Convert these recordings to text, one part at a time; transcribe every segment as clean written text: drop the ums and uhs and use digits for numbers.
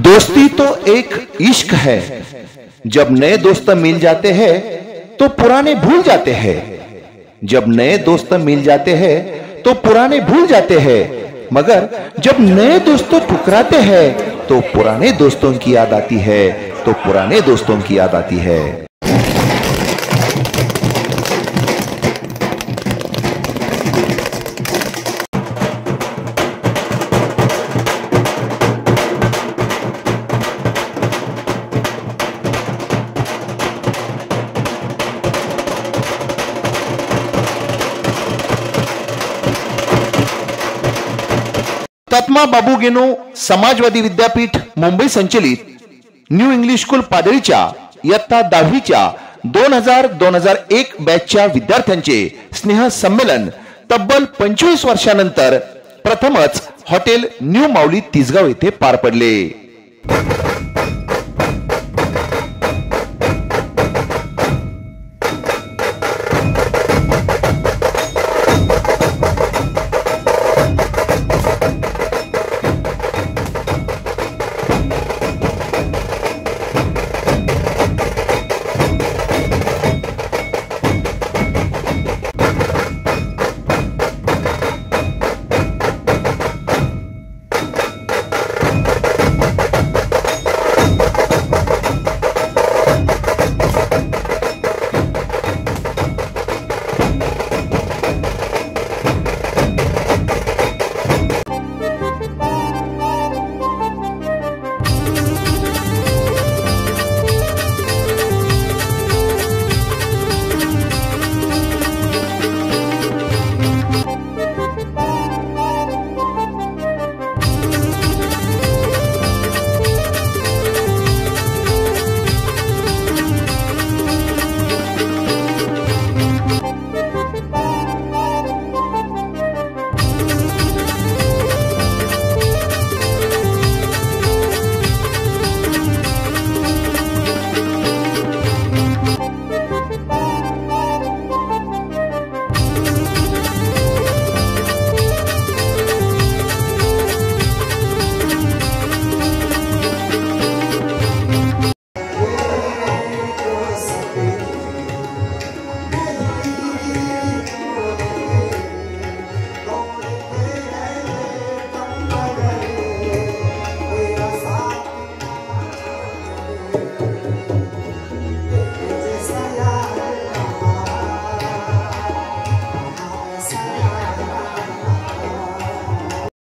दोस्ती तो एक इश्क है, जब नए दोस्त मिल जाते हैं तो पुराने भूल जाते हैं। जब नए दोस्त मिल जाते हैं तो पुराने भूल जाते हैं, मगर जब नए दोस्तों ठुकराते हैं तो पुराने दोस्तों की याद आती है, तो पुराने दोस्तों की याद आती है। हुतात्मा बाबू गेनू समाजवादी विद्यापीठ मुंबई संचलित न्यू इंग्लिश स्कूल पाडळीच्या इयत्ता 10वीच्या 2000-2001 बॅचच्या विद्यार्थ्यांचे स्नेह संमेलन तब्बल 25 वर्षानंतर प्रथमच हॉटेल न्यू माऊली तिसगाव येथे पार पडले।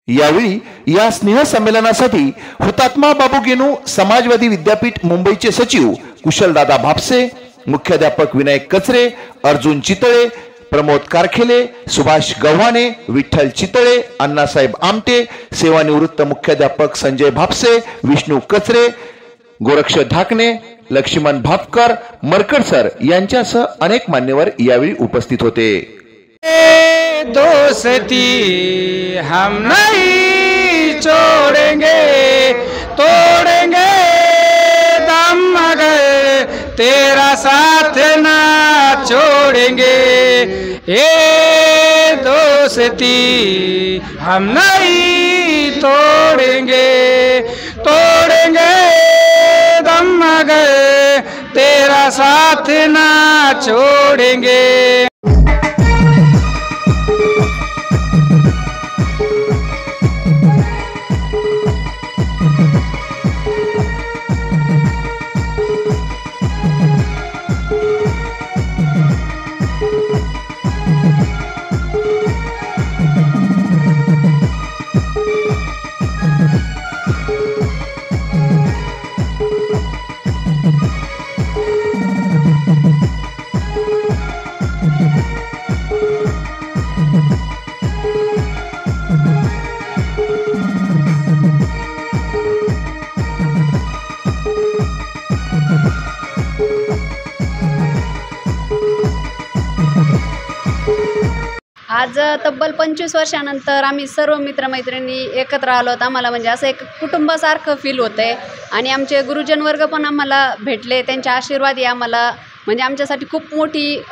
यावेळी या स्नेह संमेलनासाठी हुतात्मा बाबू गेनू समाजवादी विद्यापीठ मुंबईचे सचिव कुशलदादा भापसे, मुख्याध्यापक विनायक कचरे, अर्जुन चितळे, प्रमोद कारखेले, सुभाष गव्हाणे, विठ्ठल चितळे, अण्णासाहेब आमटे, सेवानिवृत्त मुख्याध्यापक संजय भापसे, विष्णू कचरे, गोरक्ष ढाकणे, लक्ष्मण भापकर, मरकड सर यांच्यासह अनेक मान्यवर यावेळी उपस्थित होते। दोस्ती हम नहीं छोड़ेंगे, तोड़ेंगे दम मगर तेरा साथ ना छोड़ेंगे। ये दोस्ती हम नहीं तोड़ेंगे, तोड़ेंगे दम मगर तेरा साथ ना छोड़ेंगे। आज तब्बल 25 वर्षानंतर आम्ही सर्व मित्रमैत्रिणी एकत्र आलोत। आम्हाला म्हणजे असं एक कुटुंबासारखं फील होतंय आणि आमचे गुरुजन वर्ग पण आम्हाला भेटले, त्यांचे आशीर्वाद आम्हाला म्हणजे आमच्यासाठी खूप मोठी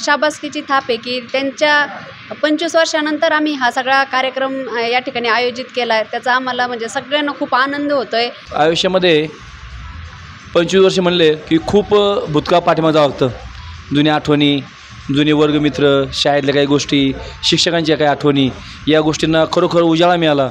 शाबासकीची थाप आहे की त्यांच्या 25 वर्षानंतर आम्ही हा सगळा कार्यक्रम या ठिकाणी आयोजित केला आहे. त्याचा आम्हाला म्हणजे सगळ्यांना खूप आनंद होतो आहे. आयुष्यामध्ये 25 वर्ष म्हणले की खूप भूतकाळ पाठीमागे जावं लागतं. जुन्या आठवणी, जुने वर्गमित्र, शाळेतल्या काही गोष्टी, शिक्षकांच्या काही आठवणी, या गोष्टींना खरोखर उजाळा मिळाला.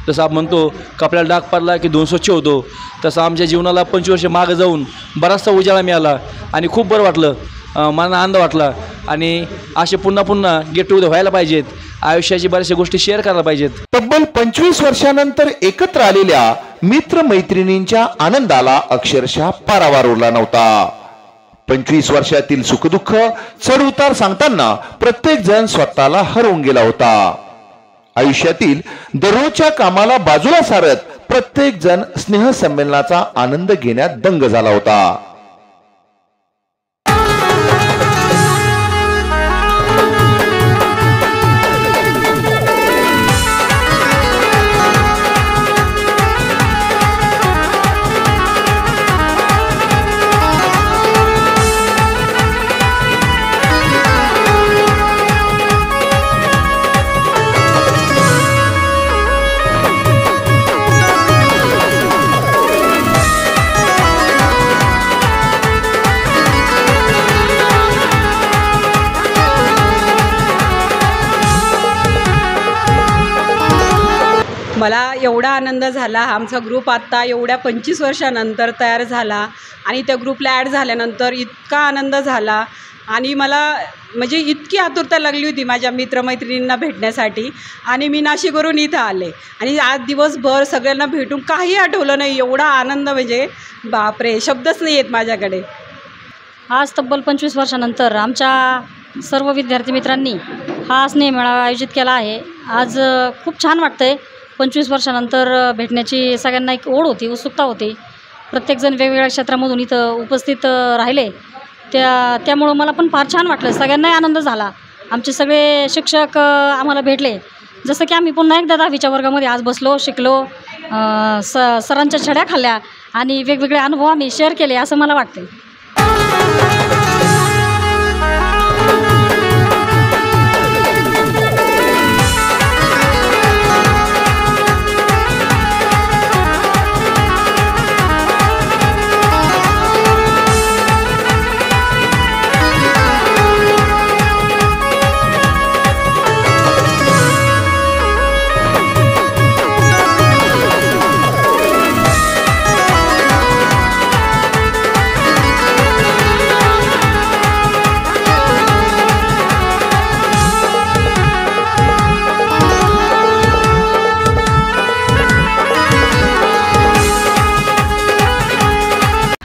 जसं आपण म्हणतो की आपल्याला डाग पडला की दोन स्वच्छ होतो, तसं आमच्या जीवनाला 25 वर्ष मागं जाऊन बराचसा उजाळा मिळाला आणि खूप बरं वाटलं, मनाला आनंद वाटला. आणि असे पुन्हा पुन्हा गेट टुगेदर व्हायला पाहिजेत, आयुष्याची बऱ्याचशा गोष्टी शेअर करायला पाहिजेत. तब्बल 25 वर्षानंतर एकत्र आलेल्या मित्रमैत्रिणींच्या आनंदाला अक्षरशः पारावार उरला नव्हता. 25 वर्षातील सुखदुःख, चढ उतार सांगताना प्रत्येक जण स्वतःला हरवून गेला होता. आयुष्यातील दररोजच्या कामाला बाजूला सारत प्रत्येक जण स्नेह संमेलनाचा आनंद घेण्यात दंग झाला होता. मला एवढा आनंद झाला. आमचा ग्रुप आत्ता एवढ्या 25 वर्षानंतर तयार झाला आणि त्या ग्रुपला ॲड झाल्यानंतर इतका आनंद झाला आणि मला म्हणजे इतकी आतुरता लागली होती माझ्या मित्रमैत्रिणींना भेटण्यासाठी. आणि मी नाशिकवरून इथं आले आणि आज दिवसभर सगळ्यांना भेटून काही आठवलं नाही. एवढा आनंद म्हणजे बापरे, शब्दच नाही येत माझ्याकडे. आज तब्बल 25 वर्षानंतर आमच्या सर्व विद्यार्थी मित्रांनी हा स्नेहमेळावा आयोजित केला आहे. आज खूप छान वाटतं आहे. 25 वर्षानंतर भेटण्याची सगळ्यांना एक ओढ होती, उत्सुकता होती. प्रत्येकजण वेगवेगळ्या क्षेत्रामधून इथं उपस्थित राहिले, त्यामुळं मला पण फार छान वाटलं. सगळ्यांनाही आनंद झाला. आमचे सगळे शिक्षक आम्हाला भेटले, जसं की आम्ही पुन्हा एकदा 10वीच्या वर्गामध्ये आज बसलो, शिकलो, सरांच्या छड्या खाल्ल्या आणि वेगवेगळे अनुभव आम्ही शेअर केले असं मला वाटते.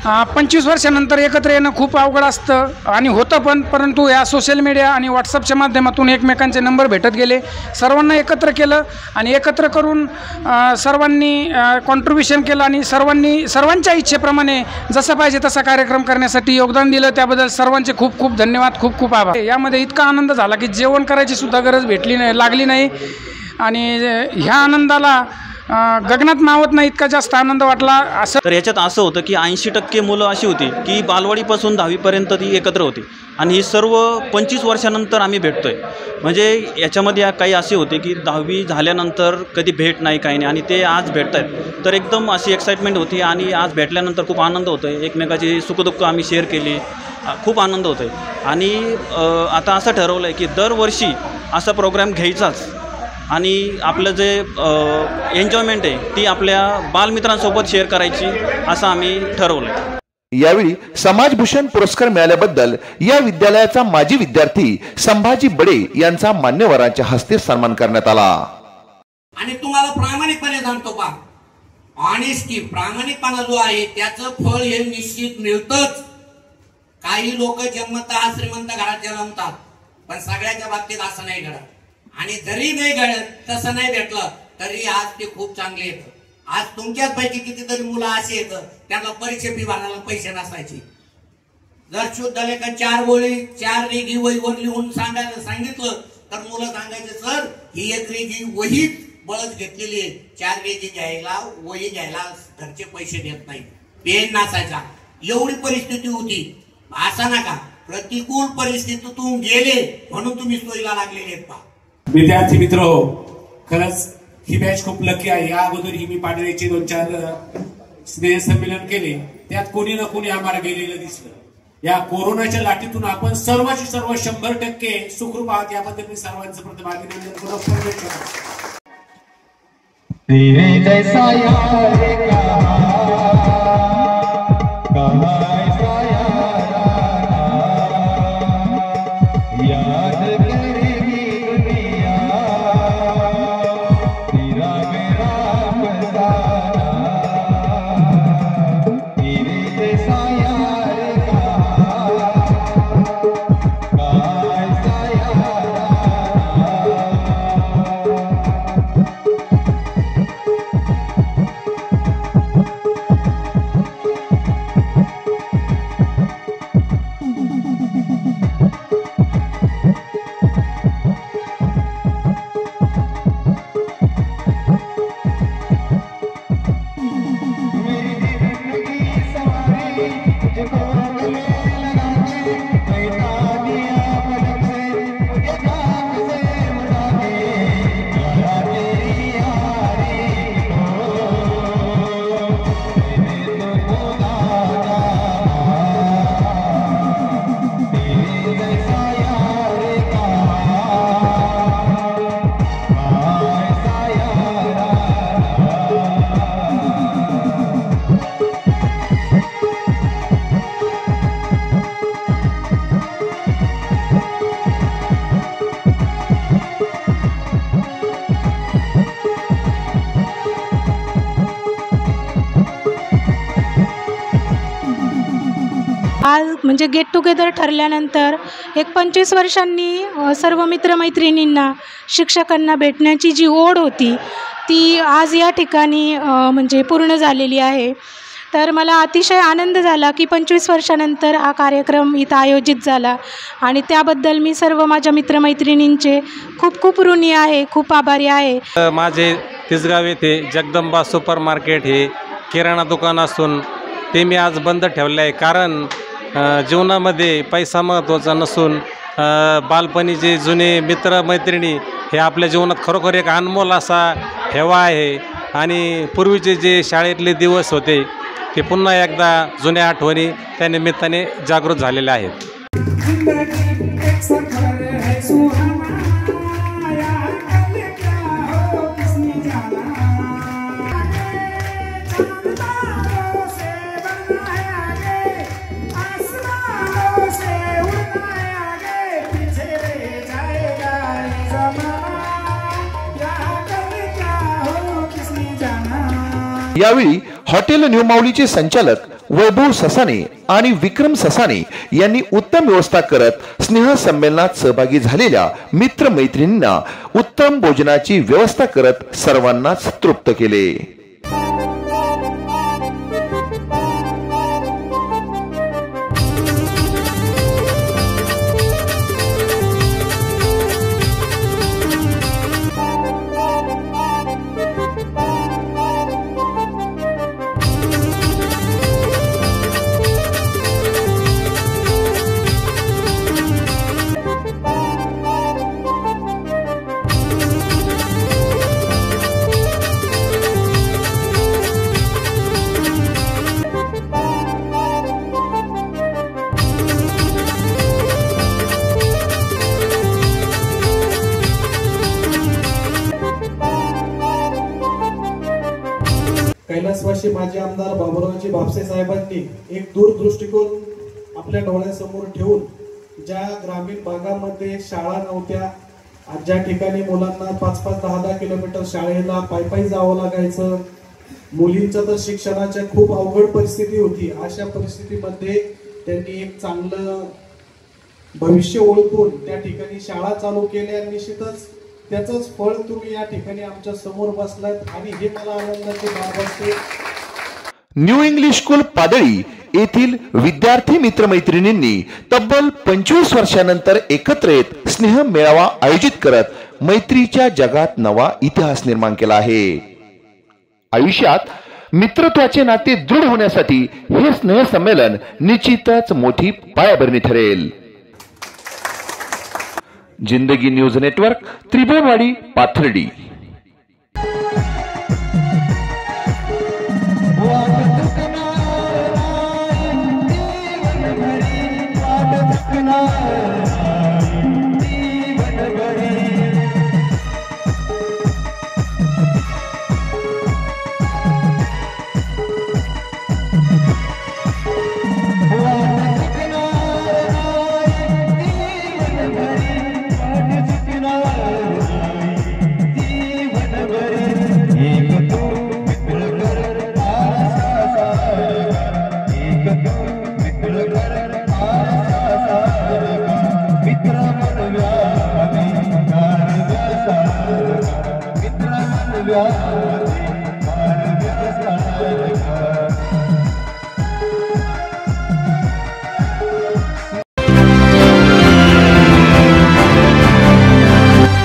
हां, 25 वर्षानंतर एकत्र येणं खूप अवघड असतं आणि होतं पण, परंतु या सोशल मीडिया आणि व्हॉट्सअपच्या माध्यमातून एकमेकांचे नंबर भेटत गेले. सर्वांना एकत्र केलं आणि एकत्र करून सर्वांनी कॉन्ट्रीब्युशन केलं आणि सर्वांच्या इच्छेप्रमाणे जसं पाहिजे तसा कार्यक्रम करण्यासाठी योगदान दिलं. त्याबद्दल सर्वांचे खूप खूप धन्यवाद, खूप खूप आभार. यामध्ये इतका आनंद झाला की जेवण करायची सुद्धा गरज लागली नाही आणि ह्या आनंदाला गगनात मावत नाही इतका जास्त आनंद वाटला. असं तर याच्यात असं होतं की 80% मुलं अशी होती की बालवाडीपासून 10वीपर्यंत ती एकत्र होती आणि ही सर्व 25 वर्षानंतर आम्ही भेटतो आहे. म्हणजे याच्यामध्ये काही असे होते की 10वी झाल्यानंतर कधी भेट नाही, काही नाही, आणि ते आज भेटत आहेत. तर एकदम अशी एक्साइटमेंट होती आणि आज भेटल्यानंतर खूप आनंद होतो आहे. एकमेकाची सुखदुःख आम्ही शेअर केली, खूप आनंद होतो आहे. आणि आता असं ठरवलं आहे की दरवर्षी असा प्रोग्राम घ्यायचाच आणि आपलं जे एन्जॉयमेंट आहे ती आपल्या बालमित्रांसोबत शेअर करायची असं आम्ही ठरवलं. यावेळी समाजभूषण पुरस्कार मिळाल्याबद्दल या विद्यालयाचा माजी विद्यार्थी संभाजी बडे यांचा मान्यवरांच्या हस्ते सन्मान करण्यात आला. आणि तुम्हाला प्रामाणिकपणे सांगतो पा, ऑनेस्टी, प्रामाणिकपणा जो आहे त्याचं फळ हे निश्चित मिळतंच. काही लोक जन्मतः श्रीमंत घरात जन्मतात, पण सगळ्याच्या बाबतीत असं नाही घडत. आणि जरी नाही घडत, तसं नाही भेटलं तरी आज ते खूप चांगले येतं. आज तुमच्याच पैकी कितीतरी मुलं असे येतं त्यांना परीक्षा फी भरायला पैसे नसायचे. जर शुद्ध लेखन 4 ओळी 4 रेघी वहीवर लिहून सांगायला सांगितलं तर मुलं सांगायचे, सर ही 1 रेघी वहीत बळच घेतलेली आहे, 4 रेघी घ्यायला वही घ्यायला घरचे पैसे देत नाही, पेन नसायचा. एवढी परिस्थिती होती. असा नका, प्रतिकूल परिस्थितीतून गेले म्हणून तुम्ही सोयीला लागलेले आहेत पा. विद्यार्थी मित्र हो, खरंच ही बॅच खूप लकी आहे. या अगोदर ही मी पाडव्याची 2-4 स्नेह संमेलन केले, त्यात कोणी ना कोणी आम्हाला गेलेलं दिसलं. या कोरोनाच्या लाटेतून आपण सर्वांची सर्व 100% सुखरूप आहात, याबद्दल मी सर्वांचं प्रथम अभिनंदन करतो. तेरे जैसा यार कहाँ ऐसा यार याद करेगी दुनिया तेरा मेरा मस्ताना. तेरे जैसा यार कहाँ ऐसा यार. आज म्हणजे गेट टुगेदर ठरल्यानंतर एक 25 वर्षांनी सर्व मित्रमैत्रिणींना शिक्षकांना भेटण्याची जी ओढ होती ती आज या ठिकाणी म्हणजे पूर्ण झालेली आहे. तर मला अतिशय आनंद झाला की 25 वर्षानंतर हा कार्यक्रम इथं आयोजित झाला आणि त्याबद्दल मी सर्व माझ्या मित्रमैत्रिणींचे खूप खूप ऋणी आहे, खूप आभारी आहे. माझे तिसगाव येथे जगदंबा सुपर मार्केट हे किराणा दुकान असून ते मी आज बंद ठेवले आहे. कारण जीवनामध्ये पैसा महत्त्वाचा नसून बालपणीचे जुने मित्रमैत्रिणी हे आपल्या जीवनात खरोखर एक अनमोल असा ठेवा आहे. आणि पूर्वीचे जे शाळेतले दिवस होते ते पुन्हा एकदा जुन्या आठवणी त्या निमित्ताने जागृत झालेल्या आहेत. यावेळी हॉटेल न्यू माऊलीचे संचालक वैभव ससाने आणि विक्रम ससाने यांनी उत्तम व्यवस्था करत स्नेह संमेलनात सहभागी झालेल्या मित्रमैत्रिणींना उत्तम भोजनाची व्यवस्था करत सर्वांनाच तृप्त केले. कैलासवासी माजी आमदार बाबुरावजी भापसे साहेबांनी एक दूरदृष्टिकोन आपल्या डोळ्यासमोर ठेवून ज्या ग्रामीण भागामध्ये शाळा नव्हत्या, ज्या ठिकाणी मुलांना 5-5, 10-10 किलोमीटर शाळेला पायी जावं लागायचं, मुलींचं तर शिक्षणाच्या खूप अवघड परिस्थिती होती, अशा परिस्थितीमध्ये त्यांनी एक चांगलं भविष्य ओळखून त्या ठिकाणी शाळा चालू केल्या. निश्चितच त्याचंच फळ तुम्ही या ठिकाणी आमच्या समोर बसलात आणि हे मला आनंदाची बाब वाटते. न्यू इंग्लिश स्कूल पादळी येथील विद्यार्थी मित्रमैत्रिणींनी तब्बल 25 वर्षानंतर एकत्र येत स्नेह मेळावा आयोजित करत मैत्रीच्या जगात नवा इतिहास निर्माण केला आहे. आयुष्यात मित्रत्वाचे नाते दृढ होण्यासाठी हे स्नेह संमेलन निश्चितच मोठी पायाभरणी ठरेल. जिंदगी न्यूज नेटवर्क, त्रिभुवनवाडी, पाथर्डी.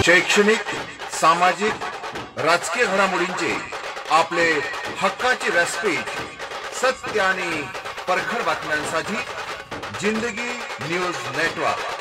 शैक्षणिक, सामाजिक, राजकीय घडामोडींचे आपले हक्काचे व्यासपीठ, सत्य आणि परखड बातम्यांसाठी जिंदगी न्यूज नेटवर्क.